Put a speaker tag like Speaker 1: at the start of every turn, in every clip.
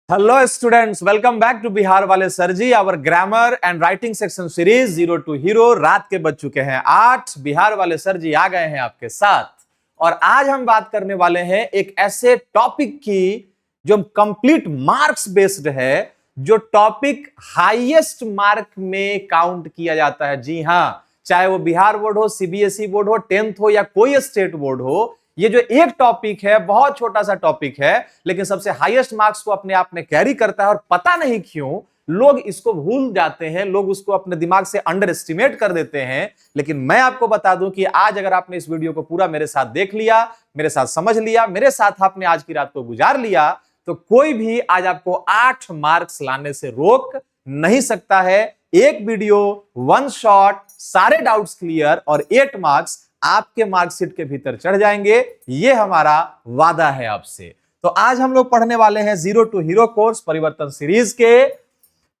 Speaker 1: Hello students, welcome back to Bihar वाले sir ji. Our grammar and writing section series 0 to hero. रात के बज चुके हैं 8। बिहार वाले सर जी आ गए हैं आपके साथ और आज हम बात करने वाले हैं एक ऐसे टॉपिक की जो कंप्लीट मार्क्स बेस्ड है, जो टॉपिक हाईएस्ट मार्क में काउंट किया जाता है। जी हां, चाहे वो बिहार बोर्ड हो, सीबीएसई बोर्ड हो, 10th हो या कोई स्टेट बोर्ड हो, ये जो एक टॉपिक है बहुत छोटा सा टॉपिक है, लेकिन सबसे हाईएस्ट मार्क्स को अपने आप में कैरी करता है। और पता नहीं क्यों लोग इसको भूल जाते हैं, लोग उसको अपने दिमाग से अंडर एस्टिमेट कर देते हैं। लेकिन मैं आपको बता दूं कि आज अगर आपने इस वीडियो को पूरा मेरे साथ देख लिया, मेरे साथ समझ लिया, मेरे साथ आपने आज की रात को गुजार लिया, तो कोई भी आज आपको 8 मार्क्स लाने से रोक नहीं सकता है। एक वीडियो, वन शॉट, सारे डाउट्स क्लियर और 8 मार्क्स आपके मार्कशीट के भीतर चढ़ जाएंगे। ये हमारा वादा है आपसे। तो आज हम लोग पढ़ने वाले हैं 0 to hero course Parivartan series के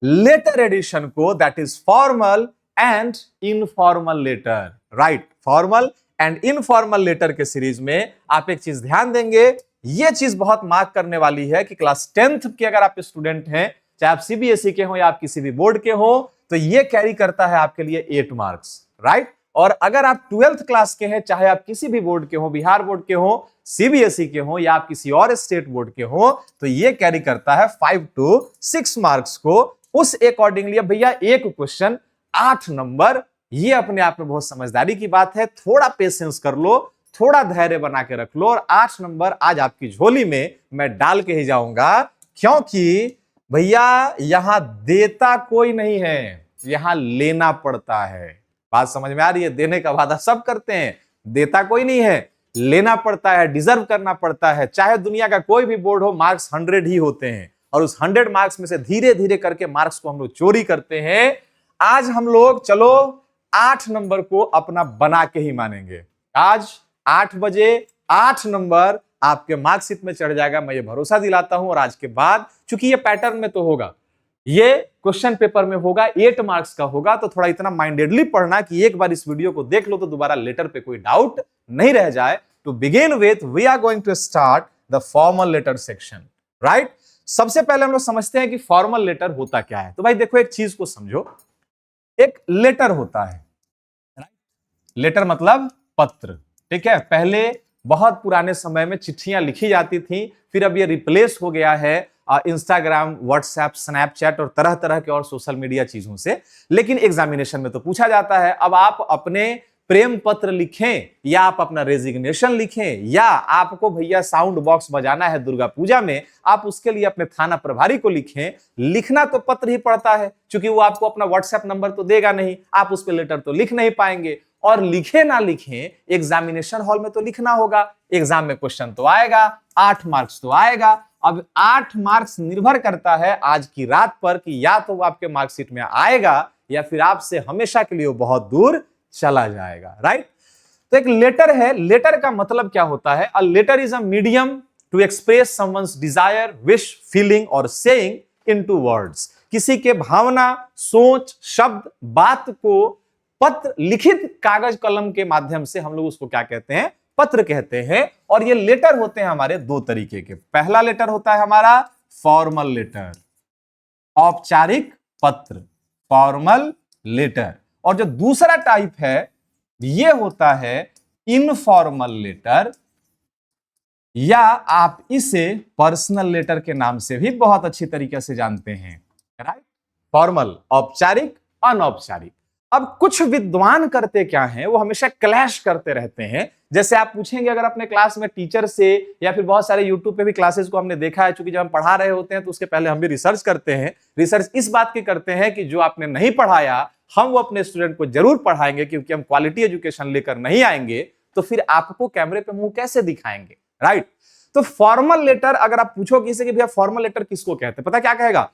Speaker 1: लेटर एडिशन को, that is formal and informal letter. Right, formal and informal letter के सीरीज में आप एक चीज ध्यान देंगे, ये चीज बहुत मार्क करने वाली है कि क्लास 10th के अगर आप स्टूडेंट हैं, चाहे आप सीबीएसई के हो या आप किसी भी बोर्ड के हो, तो ये कैरी करता है आपके लिए 8 मार्क्स। राइट, और अगर आप 12th क्लास के हैं, चाहे आप किसी भी बोर्ड के हो, बिहार बोर्ड के हो, सीबीएसई के हो या आप किसी और स्टेट बोर्ड के हो, तो ये कैरी करता है 5 to 6 मार्क्स को। उस अकॉर्डिंगली भैया एक क्वेश्चन 8 नंबर, ये अपने आप में बहुत समझदारी की बात है। थोड़ा पेशेंस कर लो, थोड़ा धैर्य बना के रख लो और 8 नंबर आज आपकी झोली में मैं डाल के ही जाऊंगा, क्योंकि भैया यहां देता कोई नहीं है, यहां लेना पड़ता है। बात समझ में आ रही है? देने का वादा सब करते हैं, देता कोई नहीं है, लेना पड़ता है, डिजर्व करना पड़ता है। चाहे दुनिया का कोई भी बोर्ड हो, मार्क्स 100 ही होते हैं और उस 100 मार्क्स में से धीरे धीरे करके मार्क्स को हम लोग चोरी करते हैं। आज हम लोग चलो 8 नंबर को अपना बना के ही मानेंगे। आज 8 बजे 8 नंबर आपके मार्कशीट में चढ़ जाएगा, मैं ये भरोसा दिलाता हूं। और आज के बाद चूंकि ये पैटर्न में तो होगा, ये क्वेश्चन पेपर में होगा, 8 मार्क्स का होगा, तो थोड़ा इतना माइंडेडली पढ़ना कि एक बार इस वीडियो को देख लो तो दोबारा लेटर पे कोई डाउट नहीं रह जाए। To begin with we are going to start the formal letter section. Right, सबसे पहले हम लोग समझते हैं कि फॉर्मल लेटर होता क्या है। तो भाई देखो, एक चीज को समझो, एक लेटर होता है। लेटर मतलब पत्र, ठीक है। पहले बहुत पुराने समय में चिट्ठियां लिखी जाती थी, फिर अब ये रिप्लेस हो गया है इंस्टाग्राम, व्हाट्सएप, स्नैपचैट और तरह तरह के और सोशल मीडिया चीजों से। लेकिन एग्जामिनेशन में तो पूछा जाता है। अब आप अपने प्रेम पत्र लिखें या आप अपना रेजिग्नेशन लिखें या आपको भैया साउंड बॉक्स बजाना है दुर्गा पूजा में, आप उसके लिए अपने थाना प्रभारी को लिखें। लिखना तो पत्र ही पड़ता है, क्योंकि वो आपको अपना व्हाट्सएप नंबर तो देगा नहीं, आप उस पर लेटर तो लिख नहीं पाएंगे। और लिखे ना लिखें, एग्जामिनेशन हॉल में तो लिखना होगा, एग्जाम में क्वेश्चन तो आएगा, 8 मार्क्स तो आएगा। अब 8 मार्क्स निर्भर करता है आज की रात पर कि या तो वो आपके मार्कशीट में आएगा या फिर आपसे हमेशा के लिए वो बहुत दूर चला जाएगा। राइट, तो एक लेटर है। लेटर का मतलब क्या होता है? A letter is a medium to express someone's desire, wish, feeling और सेइंग इनटू वर्ड्स। किसी के भावना, सोच, शब्द, बात को पत्र, लिखित कागज कलम के माध्यम से हम लोग उसको क्या कहते हैं? पत्र कहते हैं। और ये लेटर होते हैं हमारे दो तरीके के। पहला लेटर होता है हमारा फॉर्मल लेटर, औपचारिक पत्र, फॉर्मल लेटर। और जो दूसरा टाइप है ये होता है इनफॉर्मल लेटर, या आप इसे पर्सनल लेटर के नाम से भी बहुत अच्छी तरीके से जानते हैं। राइट, फॉर्मल, औपचारिक, अनौपचारिक। अब कुछ विद्वान करते क्या हैं, वो हमेशा क्लैश करते रहते हैं। जैसे आप पूछेंगे अगर अपने क्लास में टीचर से, या फिर बहुत सारे यूट्यूब पे भी क्लासेस को हमने देखा है, क्योंकि जब हम पढ़ा रहे होते हैं तो उसके पहले हम भी रिसर्च करते हैं। रिसर्च इस बात की करते हैं कि जो आपने नहीं पढ़ाया हम वो अपने स्टूडेंट को जरूर पढ़ाएंगे, क्योंकि हम क्वालिटी एजुकेशन लेकर नहीं आएंगे तो फिर आपको कैमरे पे मुंह कैसे दिखाएंगे। राइट, तो फॉर्मल लेटर अगर आप पूछो किसी कि भैया फॉर्मल लेटर किसको कहते हैं, पता क्या कहेगा?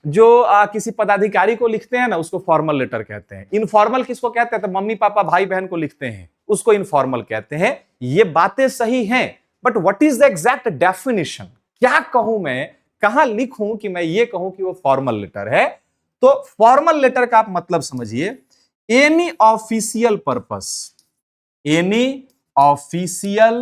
Speaker 1: जो किसी पदाधिकारी को लिखते हैं ना, उसको फॉर्मल लेटर कहते हैं। इनफॉर्मल किसको कहते हैं? तो मम्मी पापा भाई बहन को लिखते हैं, उसको इनफॉर्मल कहते हैं। ये बातें सही हैं, but what is the exact definition? क्या कहूं मैं, कहां लिखूं कि मैं ये कहूं कि वो फॉर्मल लेटर है? तो फॉर्मल लेटर का आप मतलब समझिए, any official purpose, any official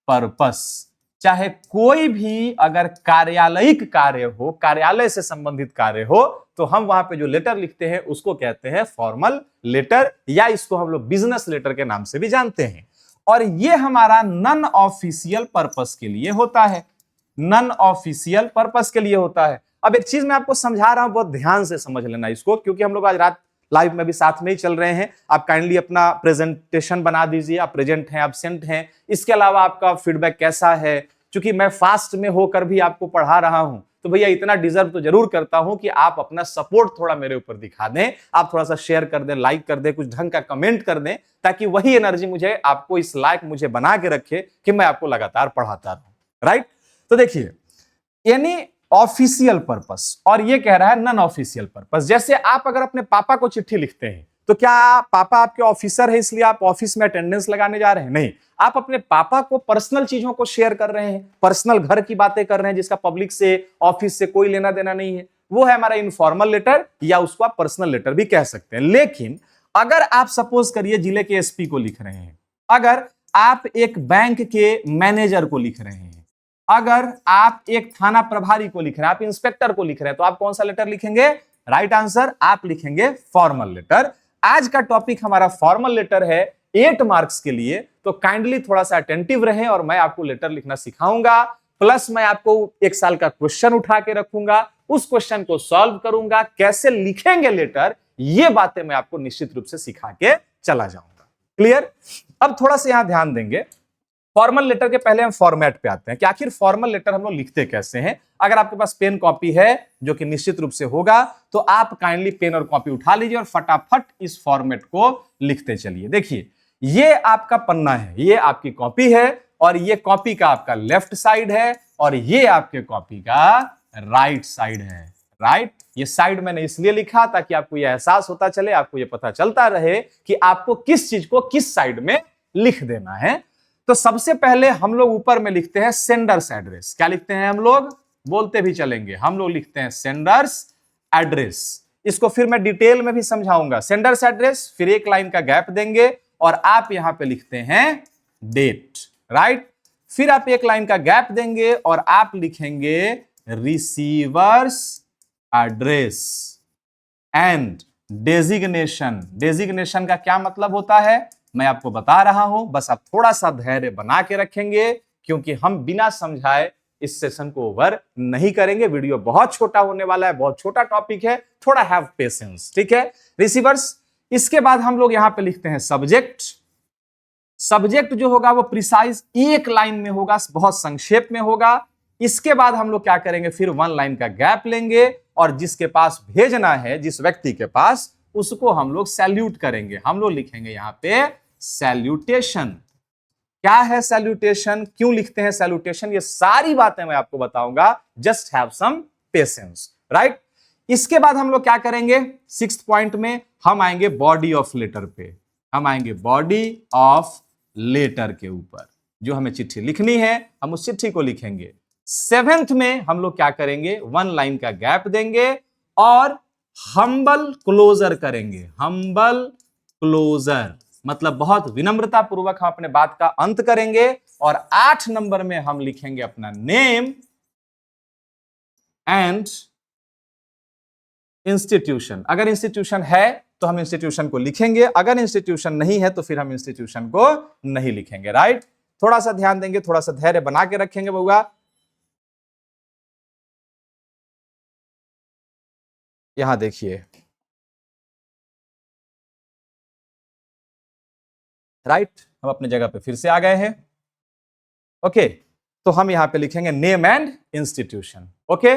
Speaker 1: purpose, चाहे कोई भी अगर कार्यालयिक कार्य हो, कार्यालय से संबंधित कार्य हो, तो हम वहां पे जो लेटर लिखते हैं उसको कहते हैं फॉर्मल लेटर, या इसको हम लोग बिजनेस लेटर के नाम से भी जानते हैं। और ये हमारा नॉन ऑफिशियल पर्पस के लिए होता है, नॉन ऑफिशियल पर्पस के लिए होता है। अब एक चीज मैं आपको समझा रहा हूं, बहुत ध्यान से समझ लेना इसको, क्योंकि हम लोग आज रात लाइव में भी साथ में ही चल रहे हैं। आप काइंडली अपना प्रेजेंटेशन बना दीजिए, आप प्रेजेंट हैं, एब्सेंट हैं, इसके अलावा आपका फीडबैक कैसा है। क्योंकि मैं फास्ट में होकर भी आपको पढ़ा रहा हूं, तो भैया इतना डिजर्व तो जरूर करता हूं कि आप अपना सपोर्ट थोड़ा मेरे ऊपर दिखा दें, आप थोड़ा सा शेयर कर दें, लाइक कर दें, कुछ ढंग का कमेंट कर दें, ताकि वही एनर्जी मुझे आपको इस लायक मुझे बना के रखे कि मैं आपको लगातार पढ़ाता रहूं। राइट, तो देखिए यानी ऑफिशियल पर्पस, और ये कह रहा है नॉन ऑफिशियल पर्पस। जैसे आप अगर अपने पापा को चिट्ठी लिखते हैं, तो क्या पापा आपके ऑफिसर है इसलिए आप ऑफिस में अटेंडेंस लगाने जा रहे हैं? नहीं, आप अपने पापा को पर्सनल चीजों को शेयर कर रहे हैं, पर्सनल घर की बातें कर रहे हैं, जिसका पब्लिक से, ऑफिस से कोई लेना देना नहीं है। वो है हमारा इनफॉर्मल लेटर, या उसको आप पर्सनल लेटर भी कह सकते हैं। लेकिन अगर आप सपोज करिए जिले के एसपी को लिख रहे हैं, अगर आप एक बैंक के मैनेजर को लिख रहे हैं, अगर आप एक थाना प्रभारी को लिख रहे हैं, आप इंस्पेक्टर को लिख रहे हैं, तो आप कौन सा लेटर लिखेंगे? राइट आंसर, आप लिखेंगे फॉर्मल लेटर। आज का टॉपिक हमारा फॉर्मल लेटर है 8 मार्क्स के लिए, तो काइंडली थोड़ा सा अटेंटिव रहें, और मैं आपको लेटर लिखना सिखाऊंगा, प्लस मैं आपको 1 साल का क्वेश्चन उठा के रखूंगा, उस क्वेश्चन को सॉल्व करूंगा, कैसे लिखेंगे लेटर, ये बातें मैं आपको निश्चित रूप से सिखा के चला जाऊंगा। क्लियर? अब थोड़ा सा यहां ध्यान देंगे, फॉर्मल लेटर के पहले हम फॉर्मेट पे आते हैं कि आखिर फॉर्मल लेटर हम लोग लिखते कैसे हैं। अगर आपके पास पेन कॉपी है, जो कि निश्चित रूप से होगा, तो आप काइंडली पेन और कॉपी उठा लीजिए और फटाफट इस फॉर्मेट को लिखते चलिए। देखिए, ये आपका पन्ना है, ये आपकी कॉपी है, और ये कॉपी का आपका लेफ्ट साइड है, और ये आपके कॉपी का राइट साइड है। राइट, ये साइड मैंने इसलिए लिखा ताकि आपको यह एहसास होता चले, आपको यह पता चलता रहे कि आपको किस चीज को किस साइड में लिख देना है। तो सबसे पहले हम लोग ऊपर में लिखते हैं सेंडर्स एड्रेस। क्या लिखते हैं हम लोग? बोलते भी चलेंगे, हम लोग लिखते हैं सेंडर्स एड्रेस। इसको फिर मैं डिटेल में भी समझाऊंगा। सेंडर्स एड्रेस, फिर एक लाइन का गैप देंगे, और आप यहां पे लिखते हैं डेट। राइट, फिर आप एक लाइन का गैप देंगे और आप लिखेंगे receiver's address and designation. Designation का क्या मतलब होता है मैं आपको बता रहा हूं, बस आप थोड़ा सा धैर्य बना के रखेंगे, क्योंकि हम बिना समझाए इस सेशन को ओवर नहीं करेंगे। वीडियो बहुत छोटा होने वाला है, बहुत छोटा टॉपिक है, थोड़ा हैव पेशेंस। ठीक है, रिसीवर्स। इसके बाद हम लोग यहां पे लिखते हैं सब्जेक्ट। सब्जेक्ट जो होगा वो प्रिसाइज एक लाइन में होगा, बहुत संक्षेप में होगा। इसके बाद हम लोग क्या करेंगे, फिर 1 लाइन का गैप लेंगे, और जिसके पास भेजना है, जिस व्यक्ति के पास, उसको हम लोग सैल्यूट करेंगे। हम लोग लिखेंगे यहां पे सैल्यूटेशन। क्या है सैल्यूटेशन, क्यों लिखते हैं सैल्यूटेशन, ये सारी बातें मैं आपको बताऊंगा। Just have some patience. Right, इसके बाद हम लोग क्या करेंगे, 6th पॉइंट में हम आएंगे बॉडी ऑफ लेटर पे। हम आएंगे बॉडी ऑफ लेटर के ऊपर, जो हमें चिट्ठी लिखनी है, हम उस चिट्ठी को लिखेंगे। 7th में हम लोग क्या करेंगे, 1 लाइन का गैप देंगे और हम्बल क्लोजर करेंगे। हम्बल क्लोजर मतलब बहुत विनम्रता पूर्वक हम अपने बात का अंत करेंगे। और 8 नंबर में हम लिखेंगे अपना नेम एंड इंस्टीट्यूशन। अगर इंस्टीट्यूशन है तो हम इंस्टीट्यूशन को लिखेंगे, अगर इंस्टीट्यूशन नहीं है तो फिर हम इंस्टीट्यूशन को नहीं लिखेंगे। राइट, थोड़ा सा ध्यान देंगे, थोड़ा सा धैर्य बना के रखेंगे बउआ। यहां देखिए, राइट, हम अपने जगह पे फिर से आ गए हैं। ओके, तो हम यहां पे लिखेंगे नेम एंड इंस्टीट्यूशन। ओके,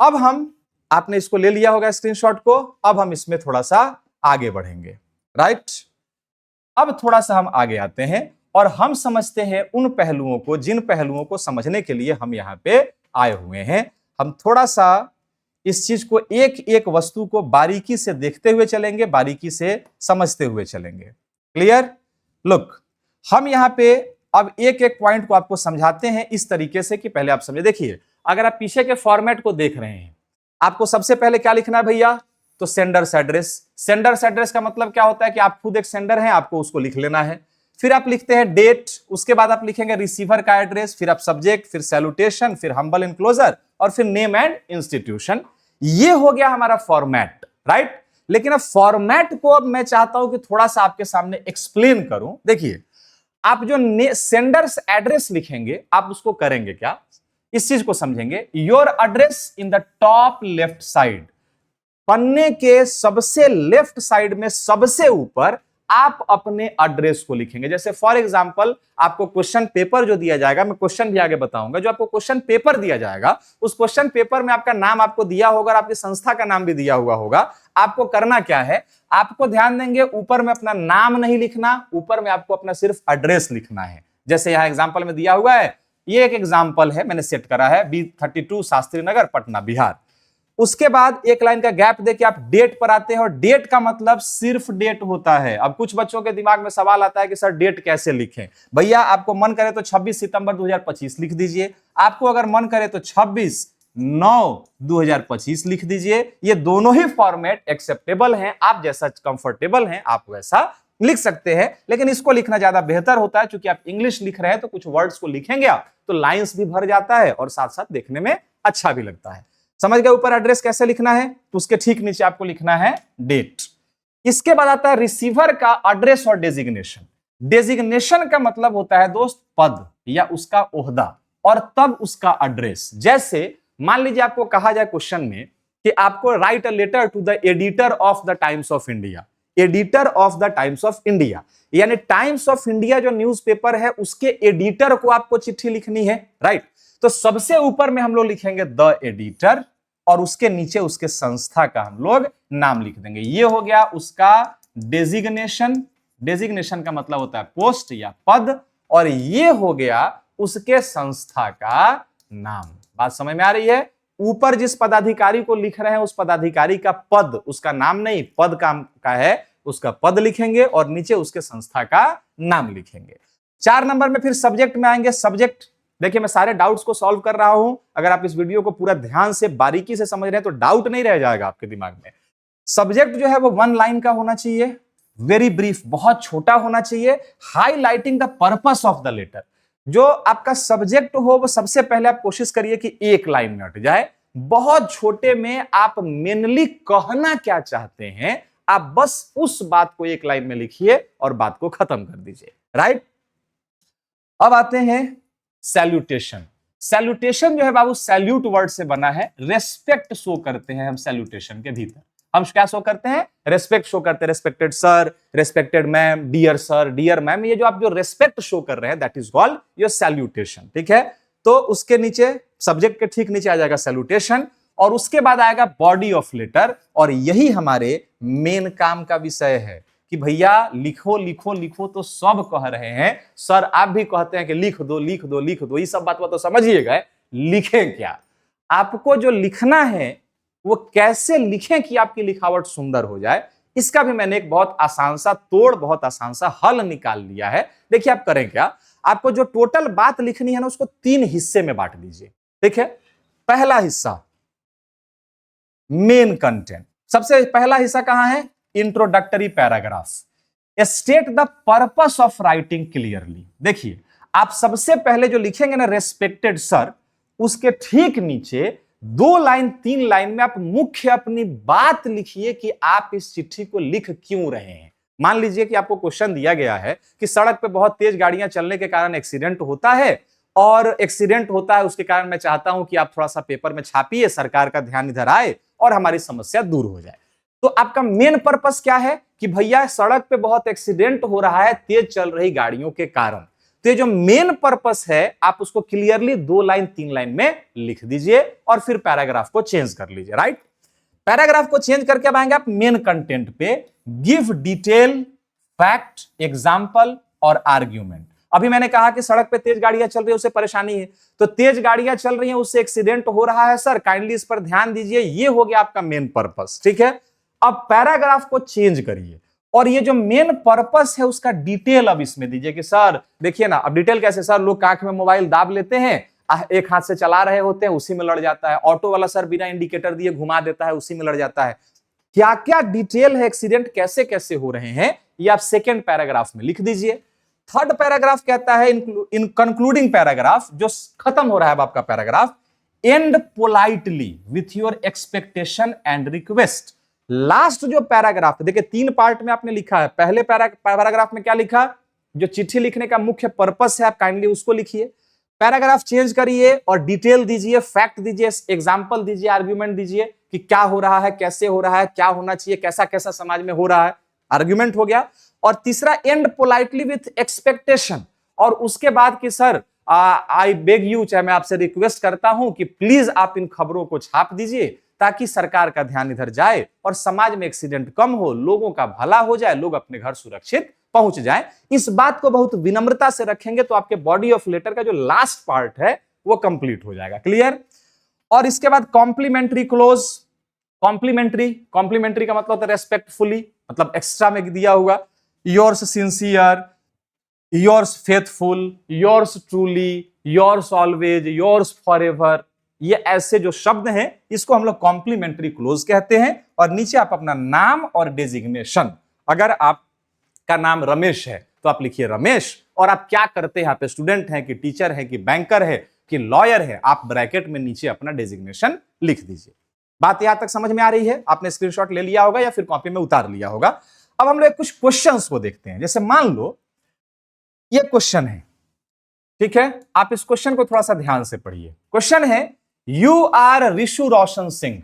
Speaker 1: अब हम, आपने इसको ले लिया होगा स्क्रीनशॉट को, अब हम इसमें थोड़ा सा आगे बढ़ेंगे। राइट, अब थोड़ा सा हम आगे आते हैं और हम समझते हैं उन पहलुओं को, जिन पहलुओं को समझने के लिए हम यहां पे आए हुए हैं। हम थोड़ा सा इस चीज को, एक एक वस्तु को बारीकी से देखते हुए चलेंगे, बारीकी से समझते हुए चलेंगे। क्लियर? लुक, हम यहां पे अब एक एक पॉइंट को आपको समझाते हैं इस तरीके से कि पहले आप समझे। देखिए, अगर आप पीछे के फॉर्मेट को देख रहे हैं, आपको सबसे पहले क्या लिखना है भैया, तो सेंडर्स एड्रेस। सेंडर्स एड्रेस का मतलब क्या होता है कि आप खुद एक सेंडर हैं, आपको उसको लिख लेना है। फिर आप लिखते हैं डेट, उसके बाद आप लिखेंगे रिसीवर का एड्रेस, फिर आप सब्जेक्ट, फिर सैल्यूटेशन, फिर हम्बल एनक्लोजर और फिर नेम एंड इंस्टीट्यूशन। ये हो गया हमारा फॉर्मेट, राइट। लेकिन अब फॉर्मेट को अब मैं चाहता हूं कि थोड़ा सा आपके सामने एक्सप्लेन करूं। देखिए, आप जो सेंडर्स एड्रेस लिखेंगे, आप उसको करेंगे क्या, इस चीज को समझेंगे। Your address in the top left side, पन्ने के सबसे लेफ्ट साइड में सबसे ऊपर आप अपने एड्रेस को लिखेंगे। जैसे फॉर एग्जांपल आपको क्वेश्चन पेपर जो दिया जाएगा, मैं क्वेश्चन भी आगे बताऊंगा, जो आपको क्वेश्चन पेपर दिया जाएगा उस क्वेश्चन पेपर में आपका नाम आपको दिया होगा और आपकी संस्था का नाम भी दिया हुआ होगा। आपको करना क्या है, आपको ध्यान देंगे ऊपर में अपना नाम नहीं लिखना, ऊपर में आपको अपना सिर्फ एड्रेस लिखना है। जैसे यहां एग्जाम्पल में दिया हुआ है, ये एक एग्जाम्पल है, मैंने सेट करा है B32 शास्त्री नगर पटना बिहार। उसके बाद एक लाइन का गैप देके आप डेट पर आते हैं और डेट का मतलब सिर्फ डेट होता है। अब कुछ बच्चों के दिमाग में सवाल आता है कि सर डेट कैसे लिखें। भैया आपको मन करे तो 26 सितंबर 2025 लिख दीजिए, आपको अगर मन करे तो 26/9/2025 लिख दीजिए। ये दोनों ही फॉर्मेट एक्सेप्टेबल हैं, आप जैसा कंफर्टेबल हैं आप वैसा लिख सकते हैं। लेकिन इसको लिखना ज्यादा बेहतर होता है, क्योंकि आप इंग्लिश लिख रहे हैं तो कुछ वर्ड्स को लिखेंगे आप तो लाइंस भी भर जाता है और साथ साथ देखने में अच्छा भी लगता है। समझ गए ऊपर एड्रेस कैसे लिखना है, तो उसके ठीक नीचे आपको लिखना है डेट। इसके बाद आता है रिसीवर का एड्रेस और डेजिग्नेशन। डेजिग्नेशन का मतलब होता है दोस्त पद या उसका ओहदा, और तब उसका एड्रेस। जैसे मान लीजिए आपको कहा जाए क्वेश्चन में कि आपको write a letter to the editor of the Times of India. Editor of the Times of India यानी टाइम्स ऑफ इंडिया जो न्यूज़पेपर है उसके एडिटर को आपको चिट्ठी लिखनी है, राइट। तो सबसे ऊपर में हम लोग लिखेंगे द एडिटर और उसके नीचे उसके संस्था का हम लोग नाम लिख देंगे। ये हो गया उसका डेजिग्नेशन। डेजिग्नेशन का मतलब होता है पोस्ट या पद, और ये हो गया उसके संस्था का नाम। बात समझ में आ रही है। ऊपर जिस पदाधिकारी को लिख रहे हैं उस पदाधिकारी का पद, उसका नाम नहीं, पद का है, उसका पद लिखेंगे और नीचे उसके संस्था का नाम लिखेंगे। 4 नंबर में फिर सब्जेक्ट में आएंगे। सब्जेक्ट, देखिए मैं सारे डाउट्स को सॉल्व कर रहा हूं, अगर आप इस वीडियो को पूरा ध्यान से बारीकी से समझ रहे हैं तो डाउट नहीं रह जाएगा आपके दिमाग में। सब्जेक्ट जो है वो 1 लाइन का होना चाहिए, वेरी ब्रीफ, बहुत छोटा होना चाहिए, highlighting the purpose of the letter. जो आपका सब्जेक्ट हो वो सबसे पहले आप कोशिश करिए कि 1 लाइन में हट जाए। बहुत छोटे में आप मेनली कहना क्या चाहते हैं, आप बस उस बात को 1 लाइन में लिखिए और बात को खत्म कर दीजिए, राइट। अब आते हैं सैल्यूटेशन। सैल्यूटेशन जो है बाबू सैल्यूट वर्ड से बना है, रेस्पेक्ट शो करते हैं हम सैल्यूटेशन के भीतर। हम क्या शो करते हैं, रेस्पेक्ट शो करते हैं। Respected sir, respected ma'am, dear sir, dear ma'am, ये जो आप जो रेस्पेक्ट शो कर रहे हैं that is called your salutation, ठीक है। तो उसके नीचे सब्जेक्ट के ठीक नीचे आ जाएगा सैल्यूटेशन और उसके बाद आएगा बॉडी ऑफ लेटर, और यही हमारे मेन काम का विषय है कि भैया लिखो लिखो लिखो तो सब कह रहे हैं, सर आप भी कहते हैं कि लिख दो लिख दो लिख दो, ये सब बात तो समझिएगा। लिखें क्या, आपको जो लिखना है वो कैसे लिखें कि आपकी लिखावट सुंदर हो जाए, इसका भी मैंने एक बहुत आसान सा तोड़, बहुत आसान सा हल निकाल लिया है। देखिए आप करें क्या, आपको जो टोटल बात लिखनी है ना उसको 3 हिस्से में बांट दीजिए, ठीक है। पहला हिस्सा मेन कंटेंट, सबसे पहला हिस्सा कहां है, introductory paragraph. State the purpose of writing clearly. देखिए आप सबसे पहले जो लिखेंगे ना रेस्पेक्टेड सर, उसके ठीक नीचे 2 लाइन 3 लाइन में आप मुख्य अपनी बात लिखिए कि आप इस चिट्ठी को लिख क्यों रहे हैं। मान लीजिए कि आपको क्वेश्चन दिया गया है कि सड़क पे बहुत तेज गाड़ियां चलने के कारण एक्सीडेंट होता है, और एक्सीडेंट होता है उसके कारण मैं चाहता हूं कि आप थोड़ा सा पेपर में छापिए, सरकार का ध्यान इधर आए और हमारी समस्या दूर हो जाए। तो आपका मेन पर्पस क्या है कि भैया सड़क पे बहुत एक्सीडेंट हो रहा है तेज चल रही गाड़ियों के कारण। तो ये जो मेन पर्पस है आप उसको क्लियरली 2 लाइन 3 लाइन में लिख दीजिए और फिर पैराग्राफ को चेंज कर लीजिए, राइट। पैराग्राफ को चेंज करके अब आएंगे आप मेन कंटेंट पे। गिव डिटेल, फैक्ट, एग्जाम्पल और आर्ग्यूमेंट। अभी मैंने कहा कि सड़क पे तेज गाड़ियां चल रही है उससे परेशानी है, तो तेज गाड़ियां चल रही हैं उससे एक्सीडेंट हो रहा है सर, काइंडली इस पर ध्यान दीजिए। ये हो गया आपका मेन पर्पस, ठीक है। अब पैराग्राफ को चेंज करिए और ये जो मेन पर्पस है उसका डिटेल अब इसमें दीजिए कि सर देखिए ना, अब डिटेल कैसे सर, लोग आंख में मोबाइल दाब लेते हैं, एक हाथ से चला रहे होते हैं उसी में लड़ जाता है, ऑटो वाला सर बिना इंडिकेटर दिए घुमा देता है उसी में लड़ जाता है। क्या क्या डिटेल है, एक्सीडेंट कैसे कैसे हो रहे हैं, ये आप सेकेंड पैराग्राफ में लिख दीजिए। थर्ड पैराग्राफ कहता है इन कंक्लूडिंग पैराग्राफ, जो खत्म हो रहा है अब आपका paragraph, and politely with your expectation and request. Last जो पैराग्राफ, देखिए 3 पार्ट में आपने लिखा है। पहले पैराग्राफ में क्या लिखा, जो चिट्ठी लिखने का मुख्य पर्पस है आप काइंडली उसको लिखिए, पैराग्राफ चेंज करिए और डिटेल दीजिए, फैक्ट दीजिए, एग्जांपल दीजिए, आर्ग्यूमेंट दीजिए कि क्या हो रहा है, कैसे हो रहा है, क्या होना चाहिए, कैसा कैसा समाज में हो रहा है, आर्ग्यूमेंट हो गया। और तीसरा, एंड पोलाइटली विथ एक्सपेक्टेशन, और उसके बाद कि सर आई बेग यू, चाहे मैं आपसे रिक्वेस्ट करता हूं कि प्लीज आप इन खबरों को छाप दीजिए ताकि सरकार का ध्यान इधर जाए और समाज में एक्सीडेंट कम हो, लोगों का भला हो जाए, लोग अपने घर सुरक्षित पहुंच जाए। इस बात को बहुत विनम्रता से रखेंगे तो आपके बॉडी ऑफ लेटर का जो लास्ट पार्ट है वो कंप्लीट हो जाएगा। क्लियर? और इसके बाद कॉम्प्लीमेंट्री क्लोज। कॉम्प्लीमेंट्री का मतलब होता है रेस्पेक्टफुली, मतलब एक्स्ट्रा में दिया हुआ, yours sincere, yours faithful, yours truly, yours always, yours forever, ये ऐसे जो शब्द हैं इसको हम लोग कॉम्प्लीमेंट्री क्लोज कहते हैं। और नीचे आप अपना नाम और डेजिग्नेशन, अगर आपका नाम रमेश है तो आप लिखिए रमेश, और आप क्या करते हैं, यहाँ पे स्टूडेंट हैं कि टीचर है कि बैंकर है कि लॉयर है, आप ब्रैकेट में नीचे अपना डेजिग्नेशन लिख दीजिए। बात यहां तक समझ में आ रही है? आपने स्क्रीनशॉट ले लिया होगा या फिर कॉपी में उतार लिया होगा। अब हम लोग कुछ क्वेश्चंस को देखते हैं। जैसे मान लो ये क्वेश्चन है, ठीक है, आप इस क्वेश्चन को थोड़ा सा ध्यान से पढ़िए। क्वेश्चन है, यू आर ऋषु रोशन सिंह,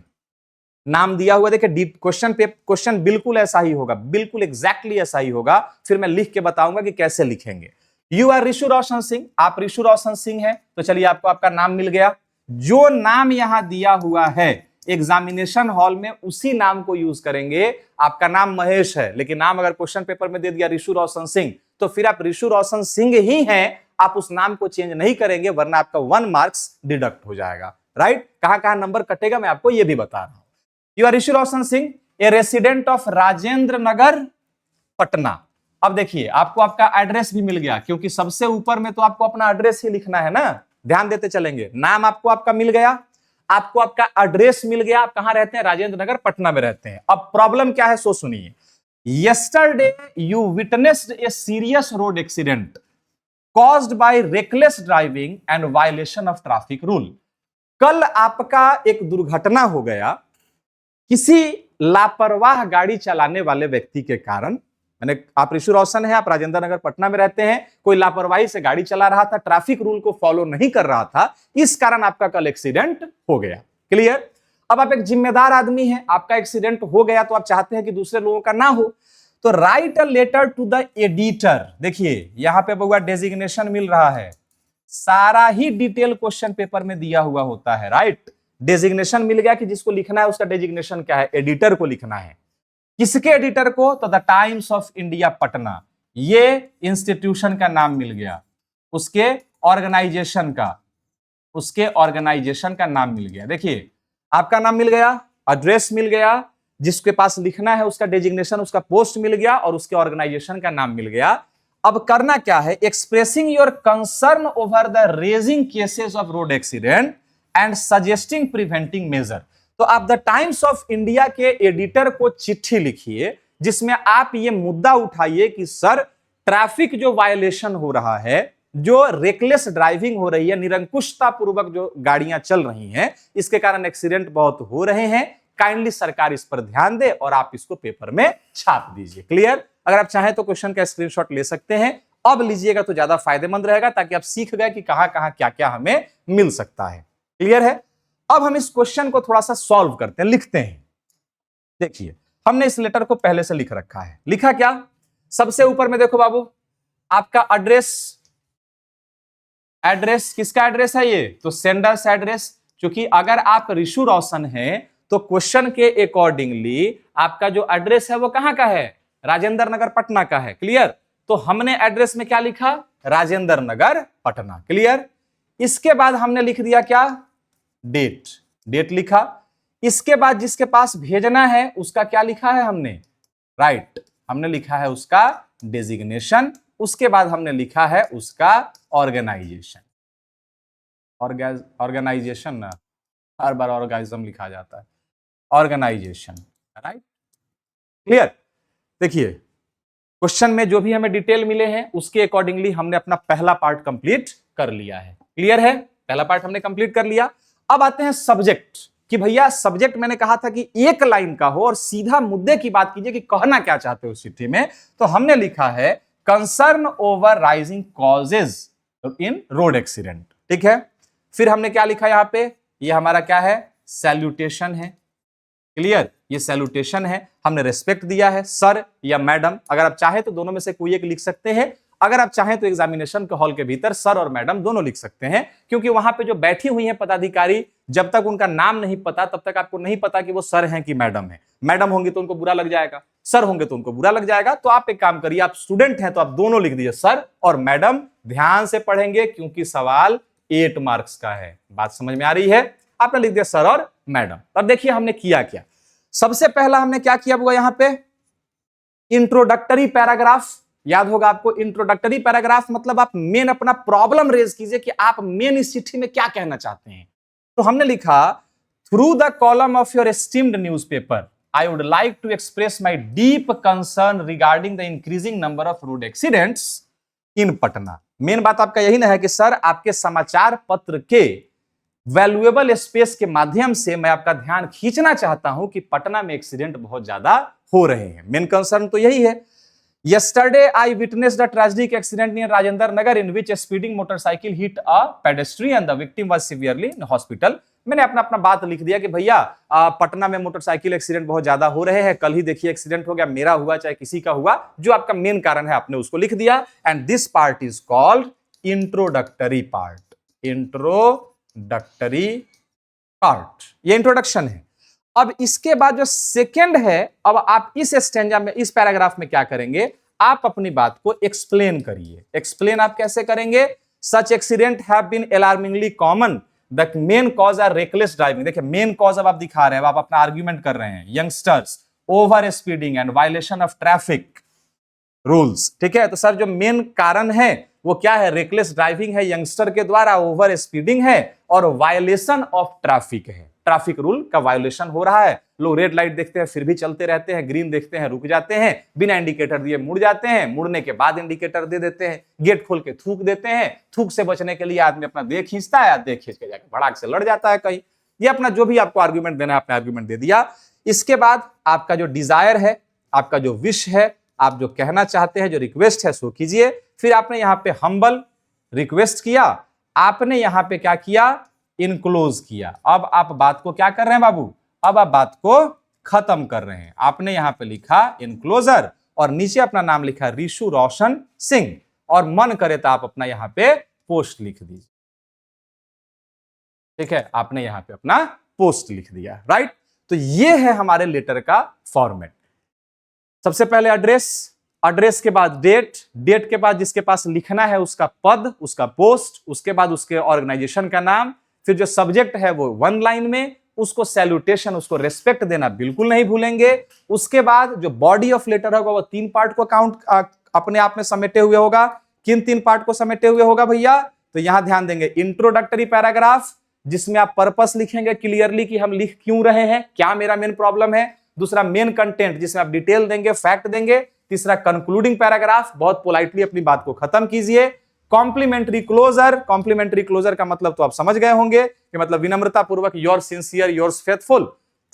Speaker 1: नाम दिया हुआ, देखिए डीप क्वेश्चन बिल्कुल ऐसा ही होगा, बिल्कुल एग्जैक्टली ऐसा ही होगा। फिर मैं लिख के बताऊंगा कि कैसे लिखेंगे। यू आर ऋषु रोशन सिंह, आप ऋषु रोशन सिंह हैं, तो चलिए आपको आपका नाम मिल गया। जो नाम यहां दिया हुआ है एग्जामिनेशन हॉल में उसी नाम को यूज करेंगे। आपका नाम महेश है, लेकिन नाम अगर क्वेश्चन पेपर में दे दिया ऋषु रोशन सिंह, तो फिर आप ऋषु रोशन सिंह ही हैं, आप उस नाम को चेंज नहीं करेंगे, वरना आपका 1 मार्क्स डिडक्ट हो जाएगा। राइट? कहां कहां नंबर कटेगा मैं आपको यह भी बता रहा हूं। You are Rishu Roshan Singh, a resident of Rajendra Nagar Patna. अब देखिए आपको आपका एड्रेस भी मिल गया, क्योंकि सबसे ऊपर में तो आपको अपना एड्रेस ही लिखना है ना, ध्यान देते चलेंगे। नाम आपको आपका मिल गया, आपको आपका एड्रेस मिल गया, आप कहां रहते हैं, राजेंद्र नगर पटना में रहते हैं। अब प्रॉब्लम क्या है सो सुनिए। Yesterday you witnessed a serious road accident caused by reckless driving and violation of traffic rule. कल आपका एक दुर्घटना हो गया किसी लापरवाह गाड़ी चलाने वाले व्यक्ति के कारण। मैंने, आप ऋषु रोशन है, आप राजेंद्र नगर पटना में रहते हैं, कोई लापरवाही से गाड़ी चला रहा था, ट्रैफिक रूल को फॉलो नहीं कर रहा था, इस कारण आपका कल एक्सीडेंट हो गया। क्लियर? अब आप एक जिम्मेदार आदमी हैं, आपका एक्सीडेंट हो गया तो आप चाहते हैं कि दूसरे लोगों का ना हो, तो write a letter to the editor. देखिए यहां पे बउआ डेजिग्नेशन मिल रहा है, सारा ही डिटेल क्वेश्चन पेपर में दिया हुआ होता है। राइट? डेजिग्नेशन मिल गया कि जिसको लिखना है उसका डेजिग्नेशन क्या है, एडिटर को लिखना है। किसके एडिटर को? तो the Times of India Patna, ये इंस्टीट्यूशन का नाम मिल गया, उसके ऑर्गेनाइजेशन का नाम मिल गया। देखिए आपका नाम मिल गया, एड्रेस मिल गया, जिसके पास लिखना है उसका डेजिग्नेशन, उसका पोस्ट मिल गया, और उसके ऑर्गेनाइजेशन का नाम मिल गया। अब करना क्या है, expressing your concern over the raising cases of road accident and suggesting preventing measure. तो आप द टाइम्स ऑफ इंडिया के एडिटर को चिट्ठी लिखिए जिसमें आप ये मुद्दा उठाइए कि सर ट्रैफिक जो वायलेशन हो रहा है, जो रेकलेस ड्राइविंग हो रही है, निरंकुशता पूर्वक जो गाड़ियां चल रही हैं, इसके कारण एक्सीडेंट बहुत हो रहे हैं, काइंडली सरकार इस पर ध्यान दे और आप इसको पेपर में छाप दीजिए। क्लियर? अगर आप चाहें तो क्वेश्चन का स्क्रीनशॉट ले सकते हैं, अब लीजिएगा तो ज्यादा फायदेमंद रहेगा, ताकि आप सीख गए कि कहां कहां क्या क्या हमें मिल सकता है। क्लियर है? अब हम इस क्वेश्चन को थोड़ा सा सॉल्व करते हैं, लिखते हैं। देखिए हमने इस लेटर को पहले से लिख रखा है। लिखा क्या? सबसे ऊपर में देखो बाबू, आपका एड्रेस किसका एड्रेस है ये? तो सेंडर्स एड्रेस। क्योंकि अगर आप ऋषु रोशन हैं तो क्वेश्चन के अकॉर्डिंगली आपका जो एड्रेस है वो कहां का है? राजेंद्र नगर पटना का है। क्लियर? तो हमने एड्रेस में क्या लिखा? राजेंद्र नगर पटना। क्लियर? इसके बाद हमने लिख दिया क्या? डेट लिखा। इसके बाद जिसके पास भेजना है उसका क्या लिखा है हमने? राइट, हमने लिखा है उसका डेजिग्नेशन। उसके बाद हमने लिखा है उसका ऑर्गेनाइजेशन। ऑर्गेनाइजेशन ना, हर बार ऑर्गेनाइज्म लिखा जाता है, ऑर्गेनाइजेशन। राइट? क्लियर? देखिए क्वेश्चन में जो भी हमें डिटेल मिले हैं उसके अकॉर्डिंगली हमने अपना पहला पार्ट कंप्लीट कर लिया है। क्लियर है? पहला पार्ट हमने कंप्लीट कर लिया। अब आते हैं सब्जेक्ट कि भैया सब्जेक्ट मैंने कहा था कि एक लाइन का हो और सीधा मुद्दे की बात कीजिए कि कहना क्या चाहते हो उस चिट्ठी में। तो हमने लिखा है कंसर्न ओवर राइजिंग कॉजेज इन रोड एक्सीडेंट। ठीक है, फिर हमने क्या लिखा यहां पे, ये हमारा क्या है, सैल्यूटेशन है। क्लियर, ये सैल्यूटेशन है, हमने रेस्पेक्ट दिया है, सर या मैडम, अगर आप चाहे तो दोनों में से कोई एक लिख सकते हैं। अगर आप चाहें तो एग्जामिनेशन के हॉल के भीतर सर और मैडम दोनों लिख सकते हैं, क्योंकि वहां पे जो बैठी हुई हैं पदाधिकारी, जब तक उनका नाम नहीं पता तब तक आपको नहीं पता कि वो सर हैं कि मैडम है। मैडम होंगे तो उनको बुरा लग जाएगा, सर होंगे तो उनको बुरा लग जाएगा। तो आप एक काम करिए, आप स्टूडेंट हैं तो आप दोनों लिख दीजिए, सर और मैडम। ध्यान से पढ़ेंगे क्योंकि सवाल 8 मार्क्स का है। बात समझ में आ रही है? आपने लिख दिया सर और मैडम। अब देखिए हमने किया क्या। सबसे पहला हमने क्या किया हुआ यहां पे, इंट्रोडक्टरी पैराग्राफ। याद होगा आपको, इंट्रोडक्टरी पैराग्राफ मतलब आप मेन अपना प्रॉब्लम रेज कीजिए कि आप मेन इस चिट्ठी में क्या कहना चाहते हैं। तो हमने लिखा, through the column of your esteemed newspaper I would like to express my deep concern regarding the increasing number of road accidents in Patna. Main बात आपका यही ना है कि सर आपके समाचार पत्र के वैल्यूएबल स्पेस के माध्यम से मैं आपका ध्यान खींचना चाहता हूं कि पटना में एक्सीडेंट बहुत ज्यादा हो रहे हैं। मेन कंसर्न तो यही है। Yesterday I witnessed a tragic accident near Rajendra Nagar in which a speeding motorcycle hit a pedestrian. The victim was severely in hospital. मैंने अपना बात लिख दिया कि भैया पटना में मोटरसाइकिल एक्सीडेंट बहुत ज्यादा हो रहे हैं। कल ही देखिए एक्सीडेंट हो गया, मेरा हुआ चाहे किसी का हुआ, जो आपका मेन कारण है आपने उसको लिख दिया। And this part is called introductory part. Introductory part, ये इंट्रोडक्शन है। अब इसके बाद जो सेकंड है, अब आप इस स्टैंजा में, इस पैराग्राफ में क्या करेंगे, आप अपनी बात को एक्सप्लेन करिए। एक्सप्लेन आप कैसे करेंगे? Such accident have been alarmingly common, the main cause are reckless driving. देखिए मेन कॉज अब आप दिखा रहे हैं, आप अपना आर्ग्यूमेंट कर रहे हैं, youngsters, over speeding and violation of traffic rules. ठीक है, तो सर जो मेन कारण है वो क्या है? रेकलेस ड्राइविंग है यंगस्टर के द्वारा, ओवर स्पीडिंग है और वायलेशन ऑफ ट्रैफिक है। ट्रैफिक रूल का वायलेशन हो रहा है। लोग रेड लाइट देखते हैं फिर भी चलते रहते हैं, ग्रीन देखते हैं रुक जाते हैं, बिना इंडिकेटर दिए मुड़ जाते हैं, मुड़ने के बाद इंडिकेटर दे देते हैं, गेट खोल के थूक देते हैं। थूक से बचने के लिए आदमी अपना देख खींचता है, देख खींच के जाकर भड़ाक से लड़ जाता है कहीं। ये अपना जो भी आपको आर्ग्यूमेंट देना है आपने आर्ग्यूमेंट दे दिया। इसके बाद आपका जो डिजायर है, आपका जो विश है, आप जो कहना चाहते हैं, जो रिक्वेस्ट है सो कीजिए। फिर आपने यहां पे हम्बल रिक्वेस्ट किया, आपने यहां पे क्या किया, इनक्लोज किया। अब आप बात को क्या कर रहे हैं बाबू, अब आप बात को खत्म कर रहे हैं। आपने यहां पे लिखा इनक्लोजर और नीचे अपना नाम लिखा ऋषु रोशन सिंह, और मन करे तो आप अपना यहां पे पोस्ट लिख दीजिए। ठीक है, आपने यहां पे अपना पोस्ट लिख दिया, राइट। तो ये है हमारे लेटर का फॉर्मेट। सबसे पहले एड्रेस, एड्रेस के बाद डेट, डेट के बाद जिसके पास लिखना है उसका पद, उसका पोस्ट, उसके बाद उसके ऑर्गेनाइजेशन का नाम, फिर जो सब्जेक्ट है वो 1 लाइन में, उसको सैल्यूटेशन, उसको रेस्पेक्ट देना बिल्कुल नहीं भूलेंगे। उसके बाद जो बॉडी ऑफ लेटर होगा वो 3 पार्ट को काउंट अपने आप में समेटे हुए होगा। किन 3 पार्ट को समेटे हुए होगा भैया? तो यहां ध्यान देंगे, इंट्रोडक्टरी पैराग्राफ जिसमें आप पर्पस लिखेंगे क्लियरली कि हम लिख क्यों रहे हैं, क्या मेरा मेन प्रॉब्लम है। दूसरा मेन कंटेंट जिसमें आप डिटेल देंगे, फैक्ट देंगे। तीसरा कंक्लूडिंग पैराग्राफ, बहुत पोलाइटली अपनी बात को खत्म कीजिए। कॉम्प्लीमेंट्री क्लोजर, कॉम्प्लीमेंट्री क्लोजर का मतलब तो आप समझ गए होंगे कि मतलब विनम्रता पूर्वक, योर सिंसियर, योर्स फेथफुल।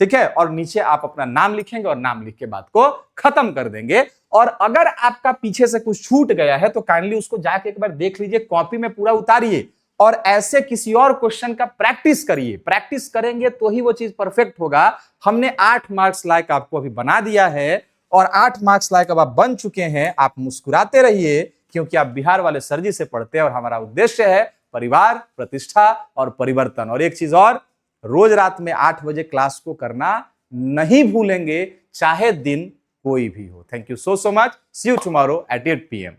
Speaker 1: ठीक है, और नीचे आप अपना नाम लिखेंगे और नाम लिख के बात को खत्म कर देंगे। और अगर आपका पीछे से कुछ छूट गया है तो काइंडली उसको जाके एक बार देख लीजिए, कॉपी में पूरा उतारिए और ऐसे किसी और क्वेश्चन का प्रैक्टिस करिए। प्रैक्टिस करेंगे तो ही वो चीज परफेक्ट होगा। हमने 8 मार्क्स लायक आपको अभी बना दिया है और 8 मार्क्स लायक अब आप बन चुके हैं। आप मुस्कुराते रहिए क्योंकि आप बिहार वाले सर जी से पढ़ते हैं और हमारा उद्देश्य है परिवार, प्रतिष्ठा और परिवर्तन। और एक चीज और, रोज रात में 8 बजे क्लास को करना नहीं भूलेंगे, चाहे दिन कोई भी हो। Thank you so much. See you tomorrow at 8 PM।